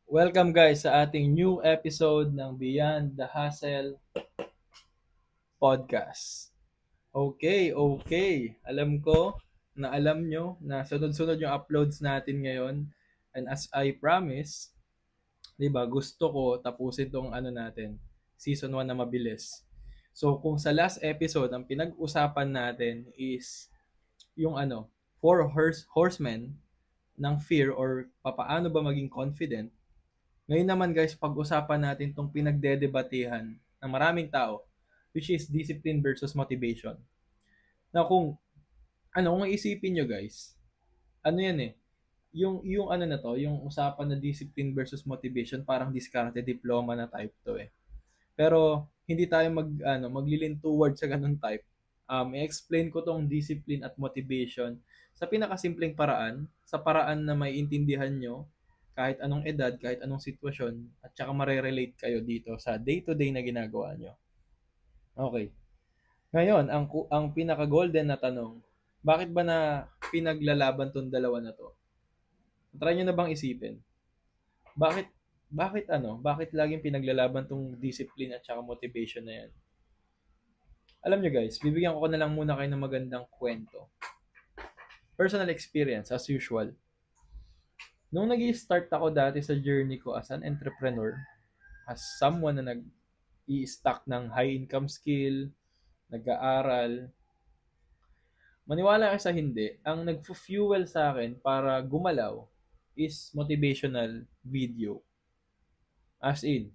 Welcome guys sa ating new episode ng Beyond the Hustle podcast. Okay. Alam ko na alam nyo na sunod-sunod yung uploads natin ngayon. And as I promise, 'di ba, gusto ko tapusin tong season 1 na mabilis. So kung sa last episode ang pinag-usapan natin is yung horsemen ng fear or papaano ba maging confident. Ngayon naman guys, pag-usapan natin tong pinagdedebatehan ng maraming tao, which is discipline versus motivation. Na kung isipin nyo guys, ano yan eh, yung ano na to, yung usapan na discipline versus motivation, parang diskarte diploma na type to eh. Pero hindi tayo maglilin towards sa ganun type. I-explain ko tong discipline at motivation sa pinakasimpleng paraan, sa paraan na may intindihan nyo kahit anong edad, kahit anong sitwasyon, at saka marerelate kayo dito sa day-to-day na ginagawa nyo. Okay. Ngayon, ang pinaka-golden na tanong, bakit ba na pinaglalaban tong dalawa na to? Try nyo na bang isipin? Bakit, bakit laging pinaglalaban tong discipline at saka motivation na yan? Alam nyo guys, bibigyan ko na lang muna kayo ng magandang kwento. Personal experience, as usual. Nung nag-i-start ako dati sa journey ko as an entrepreneur, as someone na nag-i-stack ng high income skill, nag-aaral, maniwala ka sa hindi, ang nag-fuel sa akin para gumalaw is motivational video. As in,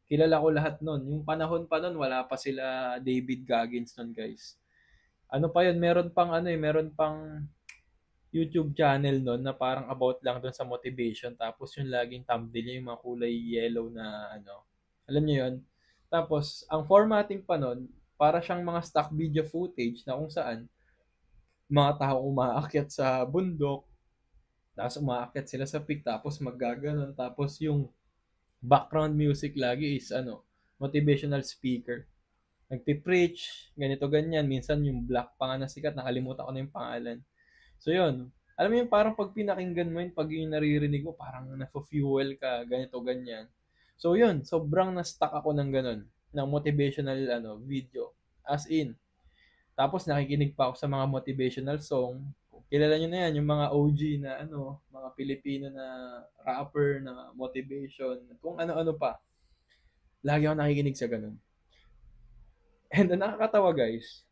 kilala ko lahat nun. Yung panahon pa nun, wala pa sila David Goggins nun, guys. Ano pa yun, meron pang YouTube channel nun na parang about lang dun sa motivation. Tapos yung laging thumbnail niya, yung mga kulay yellow na Alam niyo yun? Tapos, ang formatting pa nun, para siyang mga stock video footage na kung saan mga tao umaakyat sa bundok, tapos umaakyat sila sa peak, tapos maggaganon, tapos yung background music lagi is motivational speaker. Nagpi-preach, ganito ganyan. Minsan yung black pa nga na sikat, nakalimutan ko na yung pangalan. So yun, alam mo yung parang pag pinakinggan mo yun, pag yung naririnig mo, parang na-fuel ka, ganito ganyan. So yun, sobrang na-stuck ako ng ganun, ng motivational video. As in, tapos nakikinig pa ako sa mga motivational song. Kilala nyo na yan, yung mga OG na mga Pilipino na rapper na motivation, kung ano-ano pa. Lagi ako nakikinig sa ganun. And nakakatawa guys,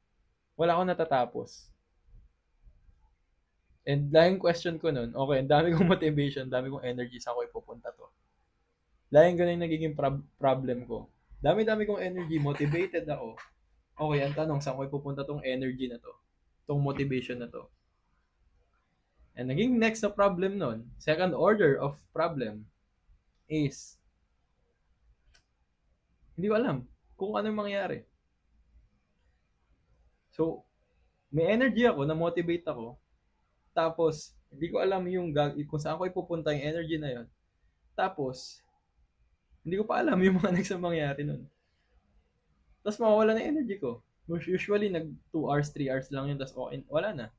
wala akong natatapos. And laging question ko nun, okay, ang dami kong motivation, dami kong energy, saan ko ipupunta to? Laging ganun yung nagiging problem ko. Dami-dami kong energy, motivated ako. Okay, ang tanong, saan ko ipupunta tong energy na to? Tong motivation na to? And naging next na problem nun, second order of problem is, hindi ko alam kung ano mangyari. So, may energy ako, na-motivate ako, tapos, hindi ko alam kung saan ko ipupunta yung energy na yon. Tapos, hindi ko pa alam yung mga next na mangyari nun. Tapos mawawala na energy ko. Usually, 2 hours, 3 hours lang yun, tapos okay, wala na.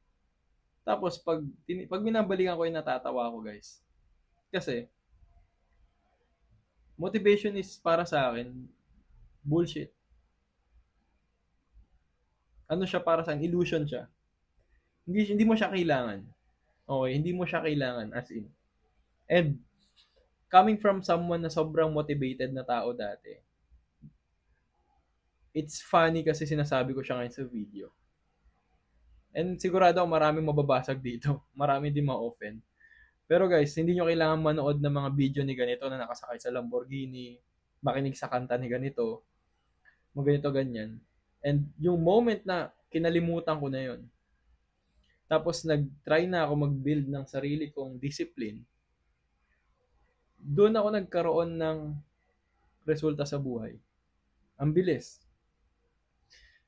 Tapos, pag binabalikan ko yung natatawa ko, guys. Kasi, motivation is para sa akin, bullshit. Ano siya para sa akin? Illusion siya. Hindi mo siya kailangan. Okay, hindi mo siya kailangan as in. And, coming from someone na sobrang motivated na tao dati, it's funny kasi sinasabi ko siya ngayon sa video. And sigurado ako maraming mababasag dito. Marami din ma-offend. Pero guys, hindi nyo kailangan manood ng mga video ni ganito na nakasakay sa Lamborghini, makinig sa kanta ni ganito, ganito ganyan. And yung moment na kinalimutan ko na yon, tapos nag-try na ako mag-build ng sarili kong discipline, doon ako nagkaroon ng resulta sa buhay. Ang bilis.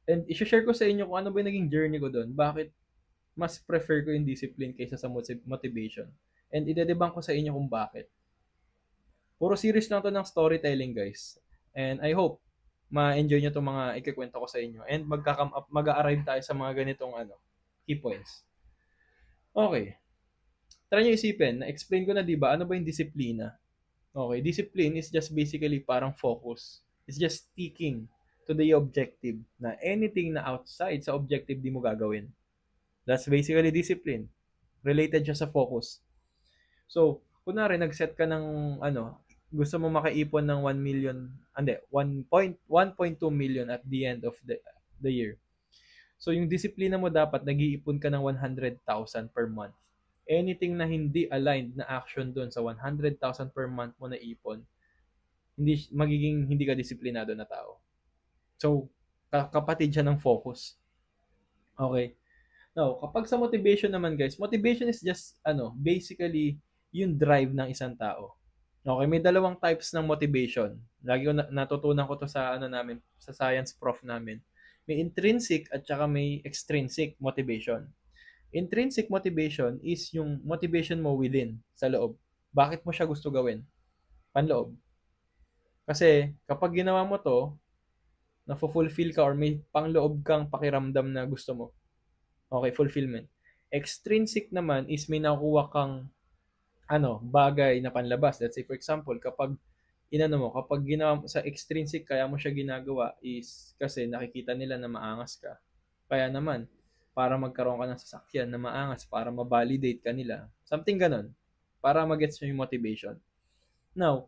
And i-share ko sa inyo kung ano ba yung naging journey ko doon. Bakit mas prefer ko yung discipline kaysa sa motivation. And idedebunk ko sa inyo kung bakit. Puro series lang to ng storytelling, guys. And I hope ma-enjoy nyo itong mga ikikwento ko sa inyo. And mag-arrive tayo sa mga ganitong key points. Okay. Try nyo isipin, na-explain ko na, di ba, ano ba yung disiplina? Okay, discipline is just basically parang focus. It's just sticking to the objective na anything na outside sa objective di mo gagawin. That's basically discipline. Related siya sa focus. So, kunwari nag-set ka ng gusto mo makaipon ng 1 million, hindi, 1.2 million at the end of the year. So, yung disiplina mo dapat nag-iipon ka ng 100,000 per month. Anything na hindi aligned na action doon sa 100,000 per month mo na ipon, hindi ka disiplinado na tao. So, kapatid siya ng focus. Okay. Now, kapag sa motivation naman guys, motivation is just basically yung drive ng isang tao. Okay, may dalawang types ng motivation. Lagi ko natutunan ko to sa namin, sa science prof namin. May intrinsic at saka may extrinsic motivation. Intrinsic motivation is yung motivation mo within, sa loob. Bakit mo siya gusto gawin? Panloob. Kasi kapag ginawa mo to, na-fulfill ka or may pangloob kang pakiramdam na gusto mo. Okay, fulfillment. Extrinsic naman is may nakuha kang bagay na panlabas. Let's say for example, kapag kapag ginawa mo sa extrinsic kaya mo siya ginagawa is kasi nakikita nila na maangas ka. Kaya naman, para magkaroon ka ng sasakyan na maangas, para ma-validate ka nila. Something ganon. Para mag-gets mo yung motivation. Now,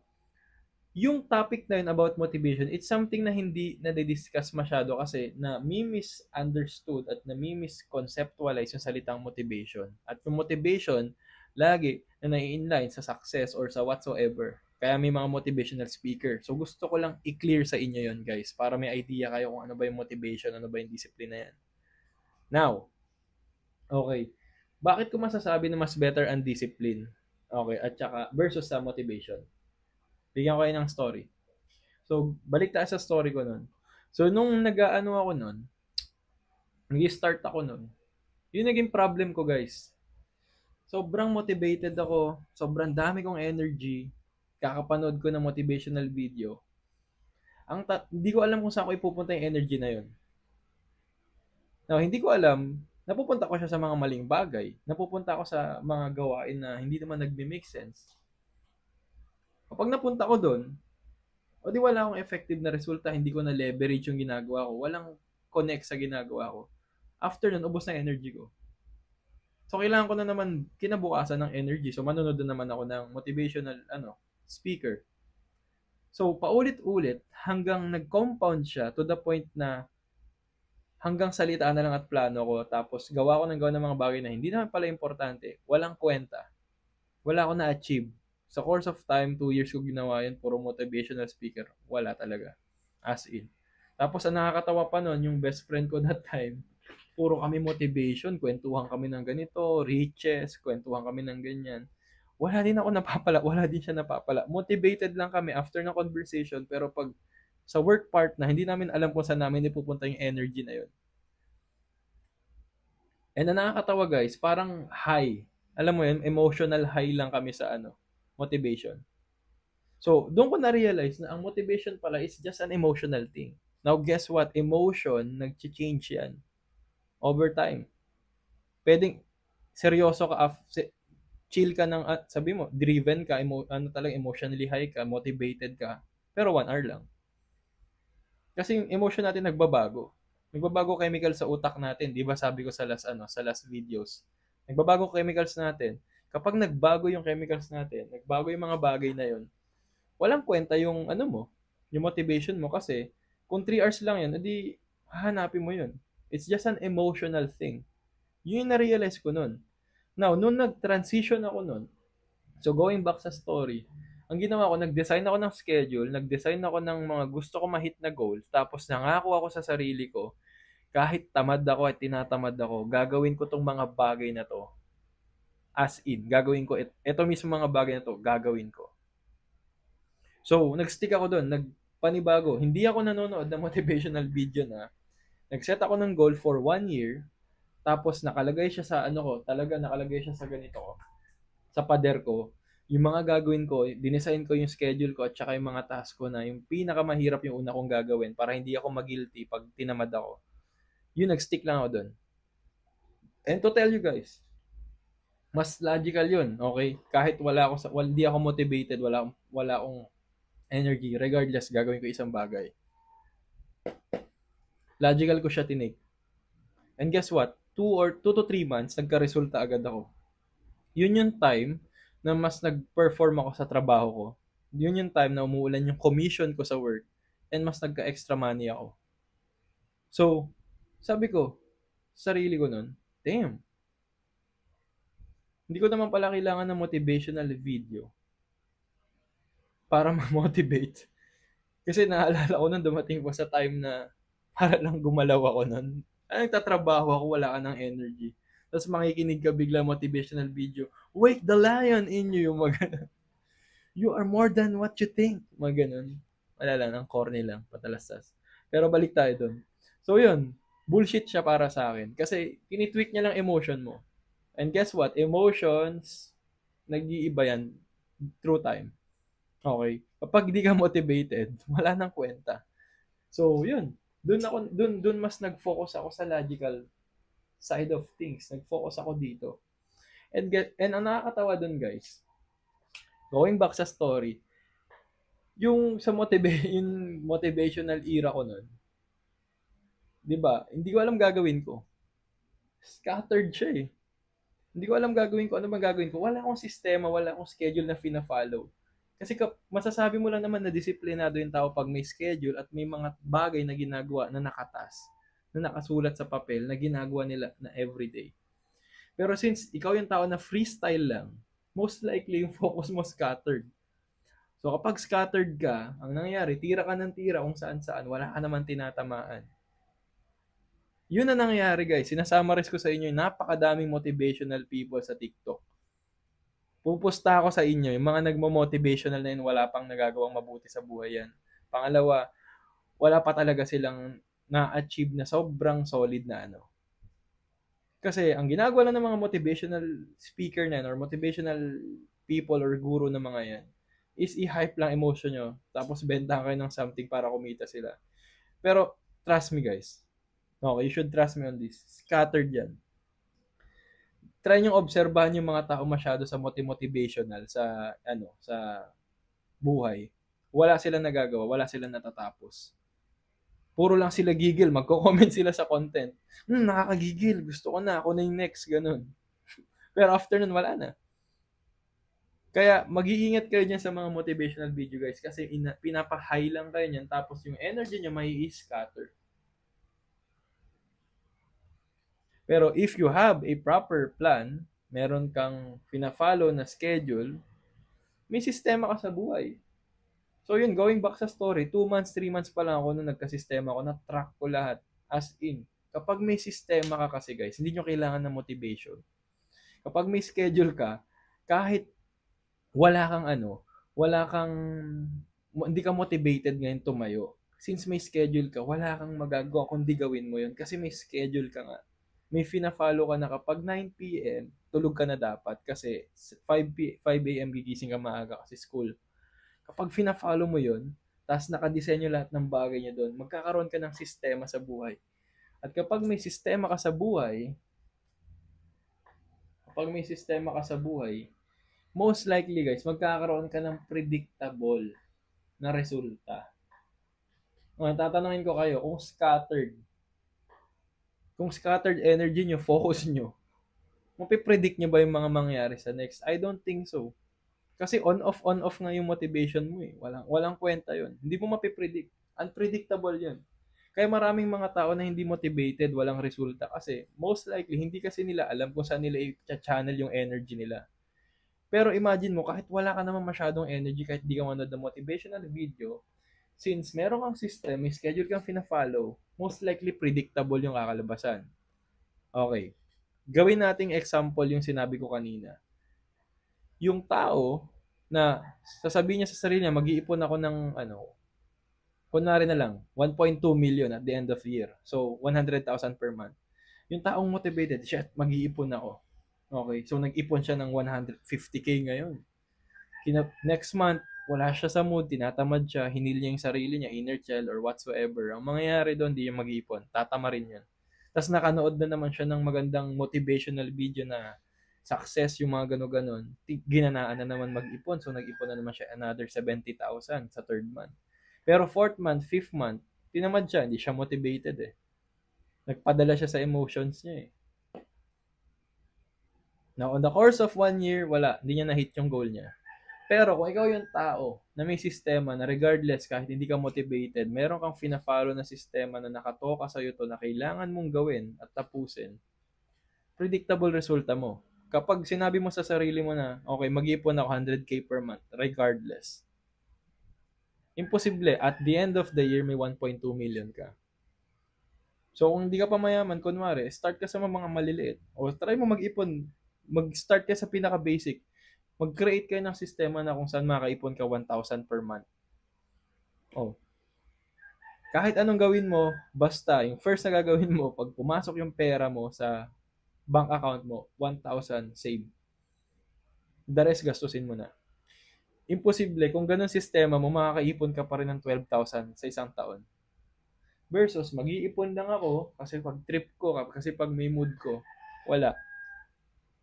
yung topic na yun about motivation, it's something na hindi na-discuss masyado kasi na misunderstood at na misconceptualize yung salitang motivation. At yung motivation, lagi na nai-inline sa success or sa whatsoever. Kaya may mga motivational speaker. So gusto ko lang i-clear sa inyo yon guys, para may idea kayo kung ano ba yung motivation, ano ba yung discipline na yan. Now, okay. Bakit ko masasabi na mas better ang discipline? Okay, at saka versus sa motivation. Bigyan ko kayo ng story. So, balik tayo sa story ko nun. So, nung nag-ano ako nun, nag-start ako nun, yung naging problem ko guys. Sobrang motivated ako, sobrang dami kong energy, kakapanood ko ng motivational video. Hindi ko alam kung saan ko ipupunta yung energy na yun. Now, hindi ko alam, napupunta ko siya sa mga maling bagay. Napupunta ako sa mga gawain na hindi naman nagme-make sense. Kapag napunta ko doon, o di wala akong effective na resulta, hindi ko na leverage yung ginagawa ko, walang connect sa ginagawa ko. After nun, ubos na energy ko. So, kailangan ko na naman kinabukasan ng energy. So, manonood na naman ako ng motivational speaker. So, paulit-ulit hanggang nag-compound siya to the point na hanggang salita na lang at plano ko. Tapos, gawa ko ng mga bagay na hindi naman pala importante. Walang kwenta. Wala ko na-achieve. Sa course of time, 2 years ko ginawa yun, puro motivational speaker. Wala talaga. As in. Tapos, ang nakakatawa pa nun, yung best friend ko that time, puro kami motivation, kwentuhan kami ng ganito, riches, kwentuhan kami ng ganyan. Wala din ako napapala, wala din siya napapala. Motivated lang kami after ng conversation, pero pag sa work part na, hindi namin alam kung saan namin ipupunta yung energy na yun. And ang nakakatawa guys, parang high. Alam mo yun, emotional high lang kami sa motivation. So, doon ko na-realize na ang motivation pala is just an emotional thing. Now, guess what? Emotion, nag-change yan over time. Pwedeng seryoso ka, chill ka ng, sabi mo, driven ka, talaga emotionally high ka, motivated ka, pero 1 hour lang. Kasi yung emotion natin nagbabago. Nagbabago chemical sa utak natin, 'di ba? Sabi ko sa last videos. Nagbabago chemicals natin. Kapag nagbago yung chemicals natin, nagbago yung mga bagay na 'yon. Walang kwenta yung yung motivation mo kasi kung 3 hours lang 'yan, edi hahanapin mo 'yon. It's just an emotional thing. Yun yung na-realize ko nun. Now, nung nag-transition ako nun, so going back sa story, ang ginawa ko, nag-design ako ng schedule, nag-design ako ng mga gusto ko ma-hit na goals, tapos nangako ako sa sarili ko, kahit tamad ako at tinatamad ako, gagawin ko tong mga bagay na to. As in, gagawin ko, ito mismo mga bagay na to, gagawin ko. So, nag-stick ako doon, nagpanibago. Hindi ako nanonood ng motivational video na, nag-set ako ng goal for 1 year, tapos nakalagay siya sa talaga nakalagay siya sa ganito ko, sa pader ko. Yung mga gagawin ko, dinesign ko yung schedule ko at saka yung mga task ko na yung pinakamahirap yung una kong gagawin para hindi ako mag-guilty pag tinamad ako. Yun, nag-stick lang ako doon. And to tell you guys, Mas logical yun, okay? Kahit hindi ako motivated, wala akong energy, regardless, gagawin ko isang bagay. Logical ko siya tinake. And guess what? 2 to 3 months, nagka-resulta agad ako. Yun yung time na mas nag-perform ako sa trabaho ko. Yun yung time na umuulan yung commission ko sa work and mas nagka-extra money ako. So, sabi ko, sarili ko nun, damn, hindi ko naman pala kailangan ng motivational video para ma-motivate. Kasi naalala ko nun, dumating po sa time na para lang gumalaw ako nun. Ay, nagtatrabaho ako, wala ka ng energy. Tapos makikinig ka bigla motivational video. Wake the lion in you. Yung mga you are more than what you think. Mga ganun. Wala lang, ang corny lang, patalastas. Pero balik tayo dun. So yun, bullshit siya para sa akin. Kasi tinitweak niya lang emotion mo. And guess what? Emotions, nag-iiba yan through time. Okay? Kapag di ka motivated, wala nang kwenta. So, yun. Doon mas nag-focus ako sa logical side of things. Nag-focus ako dito. And ang nakakatawa doon, guys, going back sa story, yung sa yung motivational era ko noon, 'di ba? Hindi ko alam gagawin ko. Scattered siya eh. Hindi ko alam gagawin ko, ano bang gagawin ko. Wala akong sistema, wala akong schedule na fina-follow. Kasi masasabi mo lang naman na disiplinado yung tao pag may schedule at may mga bagay na ginagawa na nakatas, na nakasulat sa papel, na ginagawa nila na everyday. Pero since ikaw yung tao na freestyle lang, most likely yung focus mo scattered. So kapag scattered ka, ang nangyayari, tira ka ng tira kung saan-saan, wala ka naman tinatamaan. Yun na nangyayari guys. Sinasummarize ko sa inyo yung napakadaming motivational people sa TikTok. Pupusta ako sa inyo, yung mga nagmo-motivational na yun, wala pang nagagawang mabuti sa buhay yan. Pangalawa, wala pa talaga silang na-achieve na sobrang solid na ano. Kasi ang ginagawa lang ng mga motivational speaker na yan, or motivational people or guru na mga yan, is i-hype lang emotion nyo, tapos bentahan kayo ng something para kumita sila. Pero, trust me guys. Okay, you should trust me on this. Scattered yan. Try nyo obserbahan yung mga tao masyado sa motivational sa buhay. Wala silang nagagawa, wala silang natatapos. Puro lang sila gigil, magko-comment sila sa content. Nakakagigil, gusto ko na, ako na yung next, ganun. Pero after nun, wala na. Kaya mag-iingat kayo dyan sa mga motivational video guys kasi pinapa-high lang kayo niyan tapos yung energy nyo may scatter. Pero if you have a proper plan, meron kang pina-follow na schedule, may sistema ka sa buhay. So yun, going back sa story, 2 months, 3 months pa lang ako nung nagka-sistema ako, na-track ko lahat. As in, kapag may sistema ka kasi guys, hindi nyo kailangan ng motivation. Kapag may schedule ka, kahit hindi ka motivated ngayon tumayo. Since may schedule ka, wala kang magagawa kundi gawin mo yun. Kasi may schedule ka nga. May fina-follow ka na kapag 9 p.m., tulog ka na dapat kasi 5 a.m. gigising ka maaga kasi school. Kapag fina-follow mo yun, tapos nakadesenyo lahat ng bagay niya doon, magkakaroon ka ng sistema sa buhay. At kapag may sistema ka sa buhay, most likely guys, magkakaroon ka ng predictable na resulta. Tatanungin ko kayo, kung scattered energy nyo, focus nyo, mapipredict nyo ba yung mga mangyayari sa next? I don't think so. Kasi on-off nga yung motivation mo eh. Walang kwenta yun. Hindi mo mapipredict. Unpredictable yun. Kaya maraming mga tao na hindi motivated, walang resulta kasi most likely hindi kasi nila alam kung saan nila i-channel yung energy nila. Pero imagine mo, kahit wala ka naman masyadong energy, kahit di ka manood ng motivational video, since meron kang system, may schedule kang fina-follow, most likely predictable yung kakalabasan. Okay. Gawin nating example yung sinabi ko kanina. Yung tao na sasabihin niya sa sarili niya, mag-iipon ako ng kunwari na lang, 1.2 million at the end of the year. So, 100,000 per month. Yung taong motivated, shit, mag-iipon ako. Okay, so nag-ipon siya ng 150k ngayon. Next month, wala siya sa mood, tinatamad siya, hinil niya yung sarili niya, inner child or whatsoever. Ang mangyayari doon, di yung mag-ipon. Tatama rin yan. Tapos nakanood na naman siya ng magandang motivational video na success, yung mga gano-ganon, ginanaan na naman mag-ipon. So, nag-ipon na naman siya another 70,000 sa third month. Pero fourth month, fifth month, tinamad siya, hindi siya motivated eh. Nagpadala siya sa emotions niya eh. Now, on the course of 1 year, wala, hindi niya na-hit yung goal niya. Pero kung ikaw yung tao na may sistema na regardless kahit hindi ka motivated, meron kang fina-follow na sistema na nakatoka sa'yo to na kailangan mong gawin at tapusin, predictable resulta mo. Kapag sinabi mo sa sarili mo na, okay, mag-ipon ako 100k per month, regardless, imposible, at the end of the year, may 1.2 million ka. So, kung hindi ka pa mayaman, kunwari, start ka sa mga maliliit. O try mo mag-ipon. Mag-start ka sa pinaka-basic. Mag-create kayo ng sistema na kung saan makaipon ka 1,000 per month. Oh. Kahit anong gawin mo, basta, yung first na gagawin mo, pag pumasok yung pera mo sa bank account mo, 1,000 save. The rest, gastusin mo na. Imposible, kung ganun sistema mo, makakaipon ka pa rin ng 12,000 sa isang taon. Versus, mag-iipon lang ako kasi pag trip ko, kasi pag may mood ko, wala.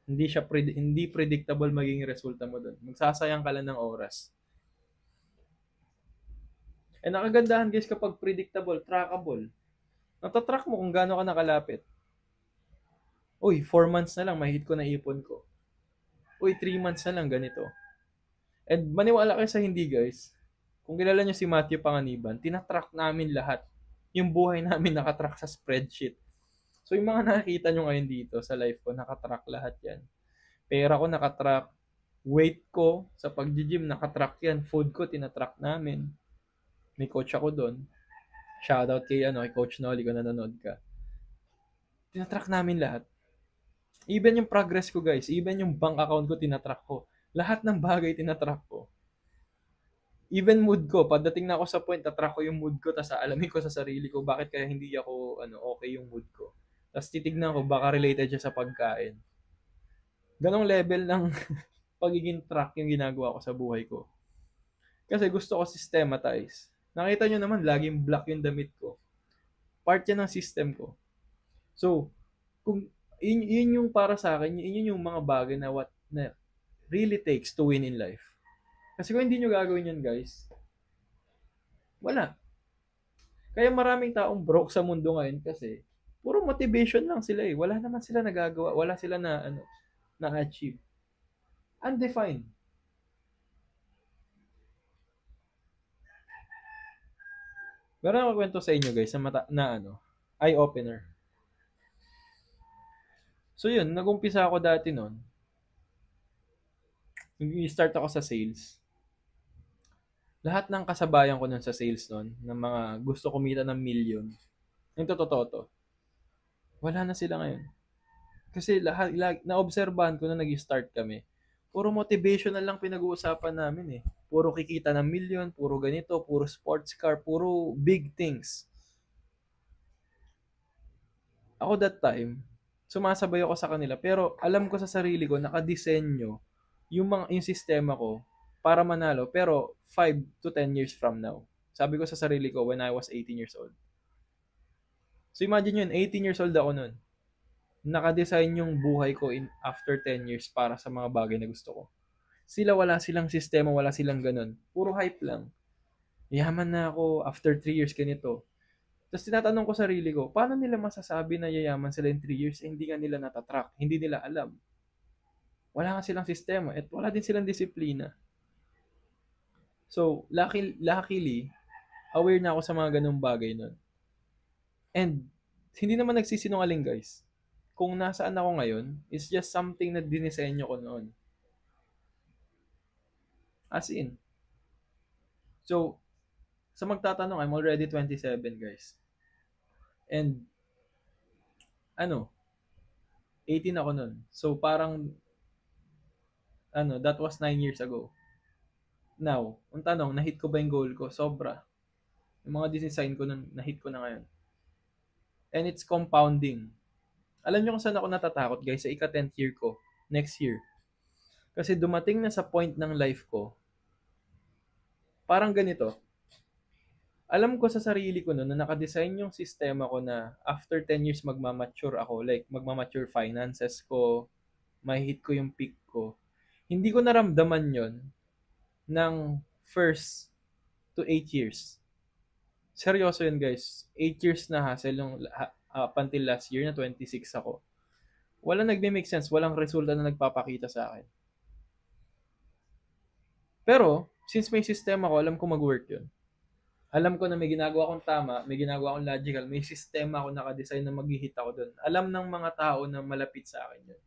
Hindi predictable maging resulta mo doon. Magsasayang ka lang ng oras. And ang kagandahan guys kapag predictable, trackable. Natatrack mo kung gaano ka nakalapit. Uy, 4 months na lang, mahit ko na ipon ko. Uy, 3 months na lang, ganito. And maniwala kayo sa hindi guys, kung kilala nyo si Matthew Panganiban, tinatrack namin lahat. Yung buhay namin nakatrack sa spreadsheet. So yung mga nakikita nyo ngayon dito sa life ko, nakatrack lahat yan. Pera ko nakatrack, weight ko sa pag-gym nakatrack yan, food ko tinatrack namin. May coach ako doon. Shoutout kay Coach Nolly kung nanonood ka. Tinatrack namin lahat. Even yung progress ko guys, even yung bank account ko tinatrack ko. Lahat ng bagay tinatrack ko. Even mood ko, pagdating na ako sa point, tatrack ko yung mood ko, tapos alamin ko sa sarili ko, bakit kaya hindi ako, okay yung mood ko. Tapos titignan ko, baka related siya sa pagkain. Ganong level ng pagiging track yung ginagawa ko sa buhay ko. Kasi gusto ko systematize. Nakita nyo naman, laging black yung damit ko. Part yan ng system ko. So, kung yun yung para sa akin, yun yung mga bagay na really takes to win in life. Kasi kung hindi nyo gagawin yan, guys, wala. Kaya maraming taong broke sa mundo ngayon kasi puro motivation lang sila eh. Wala naman sila nagagawa, wala sila na-achieve. Undefined. Meron ako kwento sa inyo guys na eye-opener. So yun, nag-umpisa ako dati noon. Nag-start ako sa sales. Lahat ng kasabayan ko nun sa sales noon, ng mga gusto kumita ng million, yung totoo to, wala na sila ngayon. Kasi na-obserbahan ko na nag-start kami, puro motivational lang pinag-uusapan namin eh. Puro kikita ng million, puro ganito, puro sports car, puro big things. Ako that time, sumasabay ako sa kanila, pero alam ko sa sarili ko, nakadesenyo yung sistema ko para manalo, pero 5 to 10 years from now. Sabi ko sa sarili ko when I was 18 years old. So imagine yun, 18 years old ako nun. Nakadesign yung buhay ko after 10 years para sa mga bagay na gusto ko. Sila wala silang sistema, wala silang ganun. Puro hype lang. Yaman na ako after 3 years ganito. Tapos tinatanong ko sarili ko, paano nila masasabi na yayaman sila in 3 years? Hindi nga nila natatrack, hindi nila alam. Wala nga silang sistema at wala din silang disiplina. So, luckily, aware na ako sa mga ganung bagay nun. And, hindi naman nagsisinungaling guys. Kung nasaan ako ngayon, it's just something na dinisenyo ko noon. As in. So, sa magtatanong, I'm already 27 guys. And, 18 ako nun. So, parang, that was 9 years ago. Now, ang tanong, na-hit ko ba yung goal ko? Sobra. Yung mga design ko nun, na-hit ko na ngayon. And it's compounding. Alam nyo kung saan ako natatakot guys? Sa ika-10th year ko. Next year. Kasi dumating na sa point ng life ko, parang ganito. Alam ko sa sarili ko noon na nakadesign yung sistema ko na after 10 years magmamature ako. Like, magmamature finances ko. mahihit ko yung peak ko. Hindi ko naramdaman yon ng first to 8 years. Seryoso yun guys. 8 years na hassle yung up until last year na 26 ako. Walang nagme-make sense. Walang resulta na nagpapakita sa akin. Pero, since may system ako, alam ko mag-work yun. Alam ko na may ginagawa akong tama, may ginagawa akong logical, may sistema ako naka-design na mag-hit ako doon. Alam ng mga tao na malapit sa akin yun.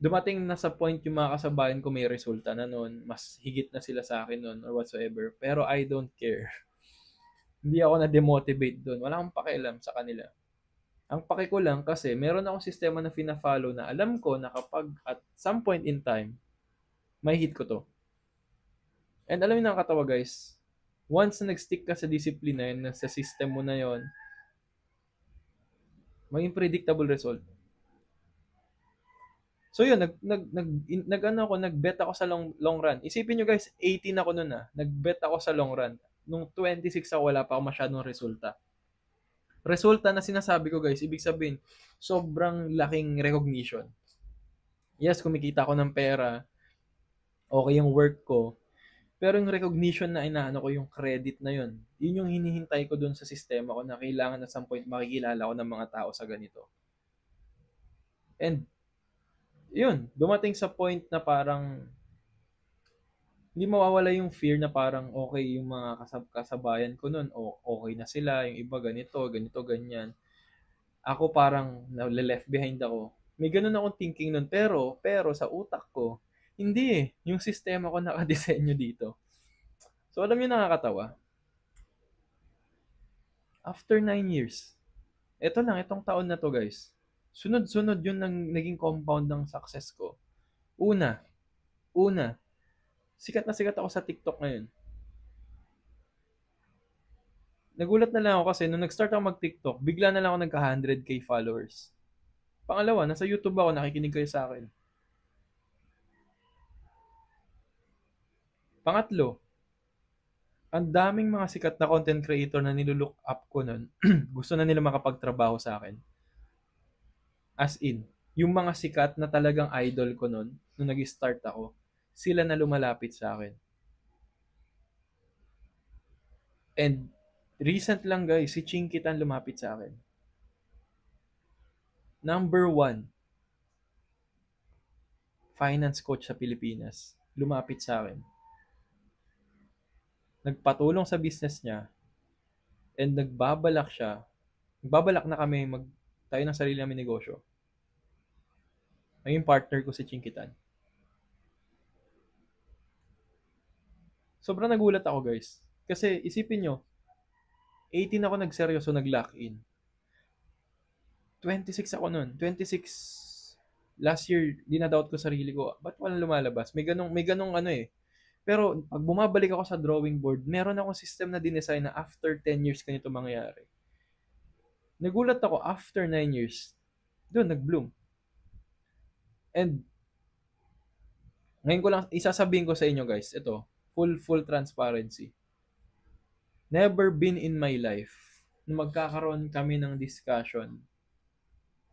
Dumating na sa point yung mga kasabayan ko may resulta na noon, mas higit na sila sa akin noon or whatsoever. Pero I don't care. Hindi ako na-demotivate doon. Wala akong pakialam sa kanila. Ang paki ko lang kasi meron akong sistema na fina-follow na alam ko na kapag at some point in time, may hit ko to. And alam niyo nakakatawa guys, once na nag-stick ka sa discipline na yun, sa system mo na yun, may predictable result. So yun, nag-bet ako sa long run. Isipin nyo guys, 18 ako noon nag-bet ako sa long run. Nung 26 ako, wala pa ako masyadong resulta. Resulta na sinasabi ko guys, ibig sabihin, sobrang laking recognition. Yes, kumikita ako ng pera, okay yung work ko, pero yung recognition na inaano ko, yung credit na yun, yun yung hinihintay ko dun sa sistema ko na kailangan na some point makikilala ko ng mga tao sa ganito. And, yun, dumating sa point na parang hindi mawawala yung fear na parang okay yung mga kasabayan ko nun, o okay na sila, yung iba ganito, ganyan. Ako parang na-left behind ako. May ganun akong thinking nun, pero sa utak ko, hindi yung sistema ko nakadesenyo dito. So alam niyo nakakatawa, after 9 years, itong taon na to guys, sunod-sunod yun naging compound ng success ko. Una, sikat na sikat ako sa TikTok ngayon. Nagulat na lang ako kasi nung nag-start ako mag-TikTok, bigla na lang ako nagka 100k followers. Pangalawa, nasa YouTube ako, nakikinig kayo sa akin. Pangatlo, ang daming mga sikat na content creator na nilulook up ko nun, gusto na nila makapagtrabaho sa akin. As in, yung mga sikat na talagang idol ko nun, nung nag-start ako, sila na lumalapit sa akin. And recent lang guys, si Chinkitan lumapit sa akin. Number 1, finance coach sa Pilipinas, lumapit sa akin. Nagpatulong sa business niya and nagbabalak na kami tayo ng sarili namin negosyo. Naging partner ko si Chinkitan. Sobrang nagulat ako guys. Kasi isipin nyo, 18 ako nagseryoso, nag-lock in. 26 ako nun. 26, last year, dinadoubt ko sarili ko, ba't walang lumalabas? May ganong ano eh. Pero pag bumabalik ako sa drawing board, meron akong system na dinesign na after 10 years ganito mangyayari. Nagulat ako after 9 years, doon nag-bloom. And ngayon ko lang isasabihin ko sa inyo guys, ito, full transparency. Never been in my life na magkakaroon kami ng discussion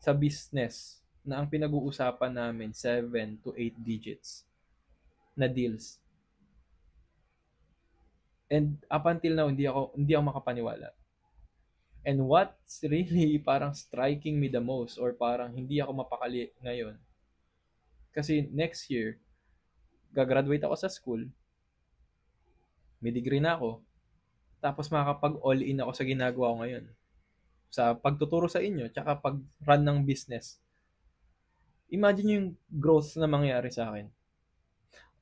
sa business na ang pinag-uusapan namin 7 to 8 digits na deals. And up until now, hindi ako makapaniwala. And what's really parang striking me the most or parang hindi ako mapakali ngayon, kasi next year, gagraduate ako sa school, may degree na ako, tapos makakapag all-in ako sa ginagawa ko ngayon. Sa pagtuturo sa inyo, tsaka pag-run ng business. Imagine yung growth na mangyayari sa akin.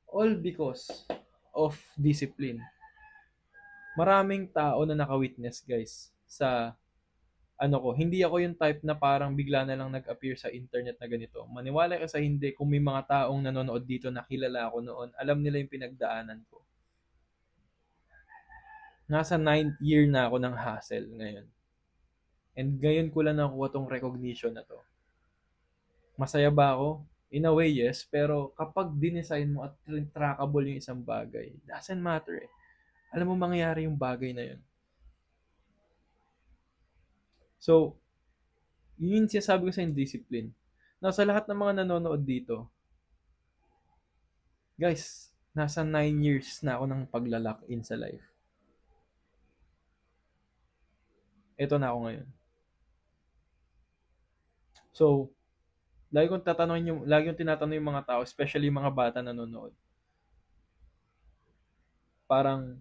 All because of discipline. Maraming tao na naka-witness guys sa hindi ako yung type na parang bigla na lang nag-appear sa internet na ganito. Maniwala ka sa hindi, kung may mga taong nanonood dito na kilala ako noon, alam nila yung pinagdaanan ko. Nasa 9th year na ako ng hustle ngayon. And ngayon ko lang nakuha tong recognition na to. Masaya ba ako? In a way, yes. Pero kapag dinesign mo at trackable yung isang bagay, doesn't matter eh. Alam mo mangyayari yung bagay na yun. So, yun yung sinasabi ko sa yung discipline. Now, sa lahat ng mga nanonood dito, guys, nasa 9 years na ako ng pagla-lock in sa life. Ito na ako ngayon. So, lagi kong tinatanong yung mga tao, especially yung mga bata nanonood. Parang,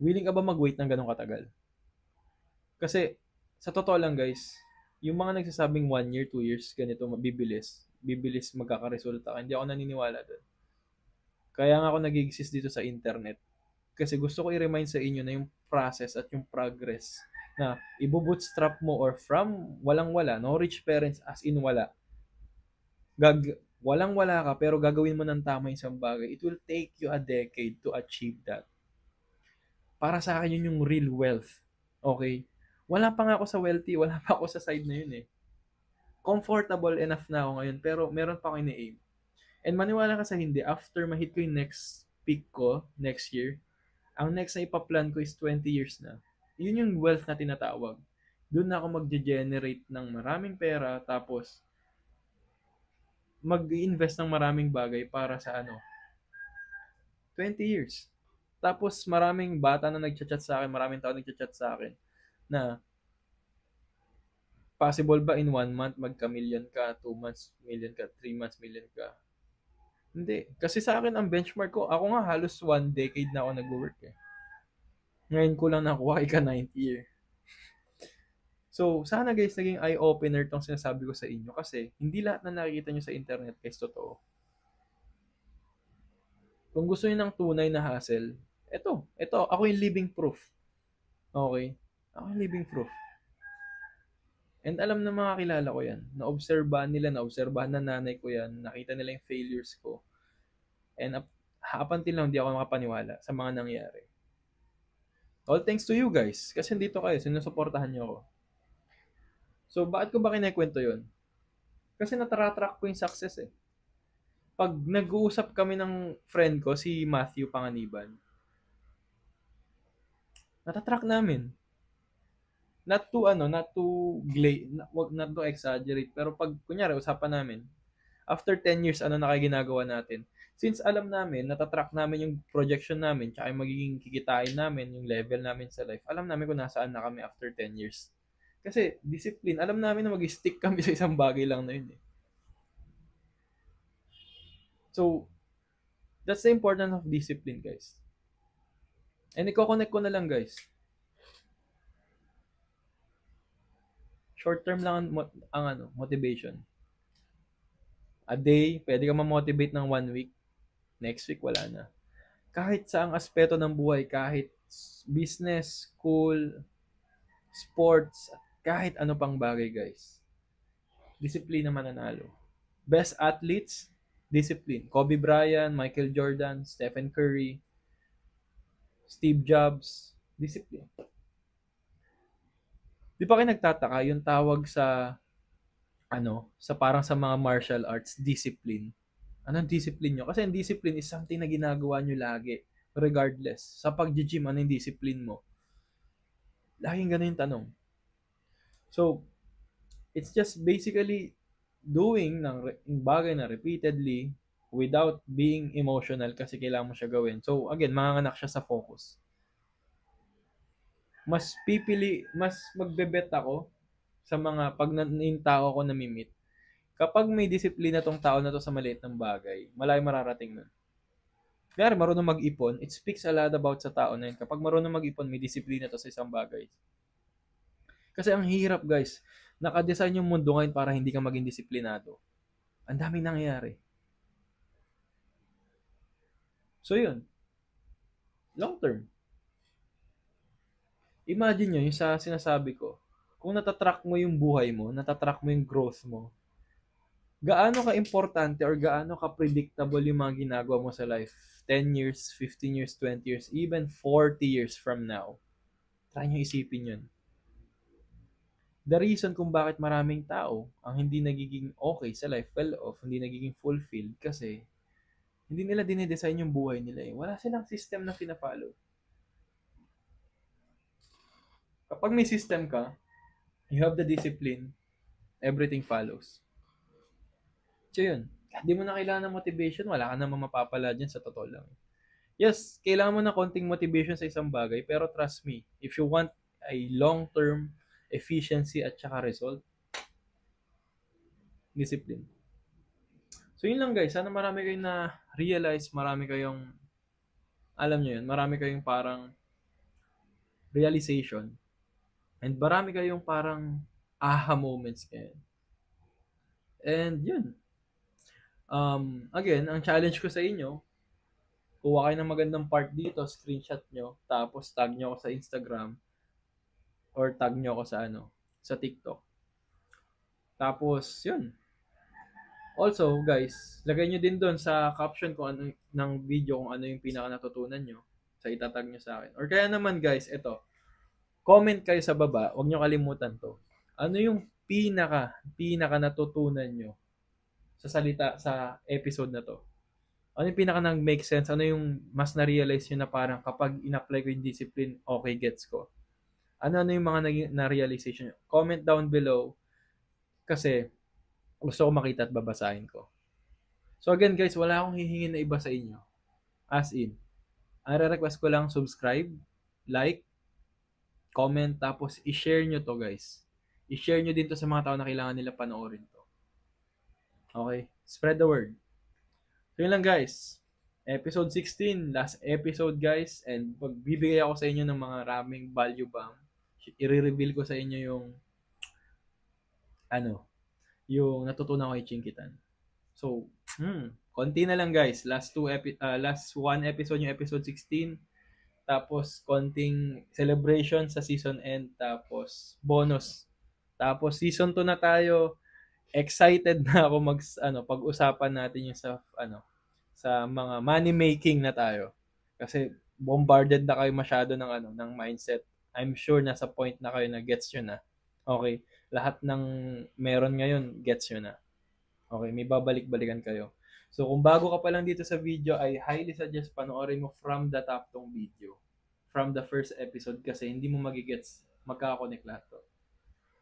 willing ka ba mag-wait ng ganong katagal? Kasi, sa totoo lang guys, yung mga nagsasabing 1 year, 2 years, ganito, bibilis magkakaresulta ka. Hindi ako naniniwala doon. Kaya nga ako nag-exist dito sa internet. Kasi gusto ko i-remind sa inyo na yung process at yung progress na ibo-bootstrap mo or from walang-wala, no rich parents as in wala. Walang-wala ka pero gagawin mo ng tama yung isang bagay. It will take you a decade to achieve that. Para sa akin yun yung real wealth. Okay? Wala pa nga ako sa wealthy, wala pa ako sa side na yun eh. Comfortable enough na ako ngayon pero meron pa ako ini-aim. And maniwala ka sa hindi, after ma-hit ko yung next peak ko, next year, ang next na ipaplan ko is 20 years na. Yun yung wealth na tinatawag. Doon na ako mag-generate ng maraming pera tapos mag-invest ng maraming bagay para sa 20 years. Tapos maraming bata na nagchat-chat sa akin, maraming tao nagchat-chat sa akin na possible ba in 1 month magka-million ka, 2 months million ka, 3 months million ka? Hindi. Kasi sa akin ang benchmark ko, ako nga halos 1 decade na ako nag-work eh. Ngayon ko lang nakuha ika-9th year. So, sana guys, naging eye-opener tong sinasabi ko sa inyo kasi hindi lahat na nakikita nyo sa internet guys totoo. Kung gusto niyo ng tunay na hustle, ito, ako yung living proof. Okay? Ako yung living proof. And alam ng mga kilala ko yan. Naobserbahan nila, naobserbahan na nanay ko yan. Nakita nila yung failures ko. And up until now, hindi ako makapaniwala sa mga nangyari. All thanks to you guys. Kasi dito kayo, sinusuportahan niyo ako. So, bakit ko ba kinikwento yun? Kasi nataratrack ko yung success eh. Pag nag-uusap kami ng friend ko, si Matthew Panganiban, natatrack namin. Not to exaggerate, pero pag, kunyari, usapan namin, after 10 years, ano na kayo ginagawa natin? Since alam namin, natatrack namin yung projection namin, tsaka yung magiging kikitain namin, yung level namin sa life, alam namin kung nasaan na kami after 10 years. Kasi, discipline, alam namin na mag-stick kami sa isang bagay lang na yun eh. So, that's the importance of discipline, guys. And i-connect ko na lang, guys. Short term lang ang motivation. A day, pwede ka ma-motivate ng 1 week. Next week, wala na. Kahit sa ang aspeto ng buhay, kahit business, school, sports, kahit ano pang bagay, guys. Disiplina mananalo. Best athletes, discipline. Kobe Bryant, Michael Jordan, Stephen Curry, Steve Jobs, discipline. Di pa kayo nagtataka yung tawag sa sa parang sa mga martial arts, discipline. Anong discipline nyo? Kasi ang discipline is something na ginagawa nyo lagi. Regardless. Sa pag-gym, ano yung discipline mo? Laging ganun yung tanong. So, it's just basically doing ng bagay na repeatedly without being emotional kasi kailangan mo siya gawin. So, again, manganganak siya sa focus. Mas magbebet ako sa mga pag yung tao ko namimit. Kapag may disiplina tong tao na to sa maliit ng bagay, malayo mararating nun. Kaya marunong mag-ipon, it speaks a lot about sa tao na yun. Kapag marunong mag-ipon, may disiplina to sa isang bagay. Kasi ang hirap guys, nakadesign yung mundo ngayon para hindi ka maging disiplinado. Ang daming nangyayari. So yun, long term. Imagine nyo yung sa sinasabi ko, kung natatrack mo yung buhay mo, natatrack mo yung growth mo, gaano ka-importante or gaano ka-predictable yung mga ginagawa mo sa life 10 years, 15 years, 20 years, even 40 years from now. Try nyo isipin yun. The reason kung bakit maraming tao ang hindi nagiging okay sa life, well off, hindi nagiging fulfilled kasi hindi nila dinedesign yung buhay nila eh. Wala silang system na pina-follow. Kapag may system ka, you have the discipline, everything follows. So yun, hindi mo na kailangan ng motivation, wala ka namang mapapala dyan sa totoo lang. Yes, kailangan mo ng konting motivation sa isang bagay, pero trust me, if you want a long-term efficiency at saka result, discipline. So yun lang guys, sana marami kayong na-realize, marami kayong, alam nyo yun, marami kayong parang realization, and marami kayong parang aha moments ngayon. And yun, again, ang challenge ko sa inyo, kuha kayo ng magandang part dito, screenshot nyo, tapos tag nyo ako sa Instagram, or tag nyo ako sa sa TikTok. Tapos, yun. Also, guys, lagay nyo din doon sa caption kung ano ng video kung ano yung pinaka natutunan nyo sa itatag nyo sa akin. Or kaya naman guys, ito, comment kayo sa baba, huwag nyo kalimutan to. Ano yung pinaka natutunan nyo sa salita, sa episode na to? Ano yung pinaka nang make sense? Ano yung mas na-realize nyo na parang kapag in-apply ko yung discipline, okay, gets ko? Ano yung mga na-realization nyo? Comment down below kasi gusto ko makita at babasahin ko. So again guys, wala akong hihingin na iba sa inyo. As in, ang re-request ko lang subscribe, like, comment, tapos i-share nyo to guys. I-share nyo din to sa mga tao na kailangan nila panoorin to. Okay? Spread the word. So yun lang guys. Episode 16, last episode guys. And pagbibigay ako sa inyo ng mga raming value bomb. I-reveal ko sa inyo yung yung natutunan ko kay Chinkitan. So, konti na lang guys. Last one episode yung episode 16. Tapos konting celebration sa season end, tapos bonus. Tapos season 2 na tayo. Excited na ako pag-usapan natin yung sa mga money making na tayo. Kasi bombarded na kayo masyado ng mindset. I'm sure nasa point na kayo na gets yun na. Okay, lahat ng meron ngayon gets yun na. Okay, may babalik-balikan kayo. So kung bago ka pa lang dito sa video, I highly suggest panoorin mo from the top tong video. From the first episode kasi hindi mo magigets, magkakakonect lahat to.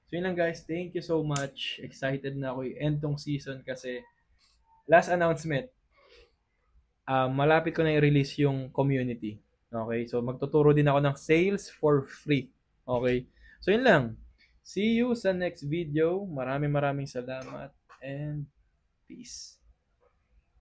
So yun lang guys, thank you so much. Excited na ako i-end tong season kasi last announcement, malapit ko na i-release yung community. Okay, so magtuturo din ako ng sales for free. Okay, so yun lang. See you sa next video. Maraming salamat and peace.